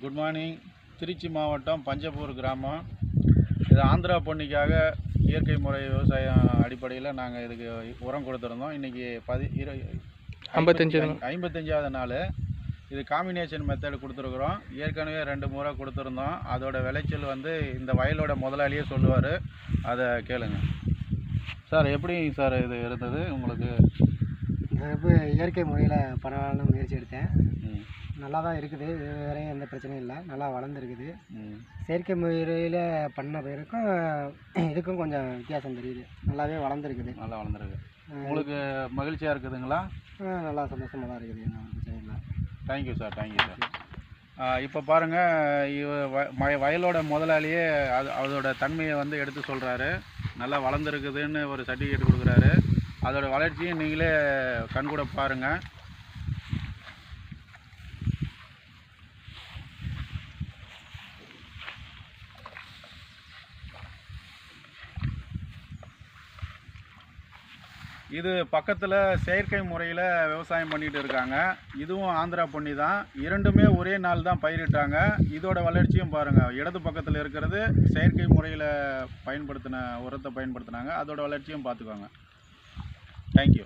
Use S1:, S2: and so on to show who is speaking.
S1: Good morning. Trichy மாவட்டம் பஞ்சப்பூர் கிராமம். இது ஆந்திரா பொன்னிக்காக இயற்கை முறை விவசாயம் அடிப்படையில் நாங்கள் இதுக்கு உரம் கொடுத்துருந்தோம். இன்றைக்கி 55வது நாள். இது காம்பினேஷன் மெத்தட் கொடுத்துருக்குறோம். ஏற்கனவே 2 முறை கொடுத்துருந்தோம். அதோட விளைச்சல் இந்த வயலோட முதலாளியே சொல்லுவார். அதை கேளுங்க சார். எப்படி சார் இது இருந்தது உங்களுக்கு?
S2: இயற்கை முறையில் பரவாயில்ல முயற்சி எடுத்தேன். நல்லா தான் இருக்குது. இது வரையும் எந்த பிரச்சனையும் இல்லை. நல்லா வளர்ந்துருக்குது. செயற்கை முறையில் பண்ண பயிருக்கும் இதுக்கும் கொஞ்சம் வித்தியாசம் தெரியுது. நல்லாவே வளர்ந்துருக்குது.
S1: நல்லா வளர்ந்துருக்கு. உங்களுக்கு மகிழ்ச்சியாக இருக்குதுங்களா?
S2: நல்லா சந்தோஷமாக தான் இருக்குது. பிரச்சனை இல்லை.
S1: Thank you sir. Thank you sir. இப்போ பாருங்கள், வயலோட முதலாளியே அதோட தன்மையை எடுத்து சொல்கிறாரு. நல்லா வளர்ந்துருக்குதுன்னு ஒரு சர்டிஃபிகேட் கொடுக்குறாரு. அதோட வளர்ச்சியும் நீங்களே கண்கூட பாருங்கள். இது பக்கத்தில் செயற்கை முறையில் விவசாயம் பண்ணிகிட்டு இருக்காங்க. இதுவும் ஆந்திரா பொன்னி தான். 2மே ஒரே நாள் தான் பயிரிட்டாங்க. இதோட வளர்ச்சியும் பாருங்கள். இடது பக்கத்தில் இருக்கிறது செயற்கை முறையில் பயன்படுத்தின உரத்தை பயன்படுத்தினாங்க. அதோட வளர்ச்சியும் பார்த்துக்கோங்க. தேங்க்யூ.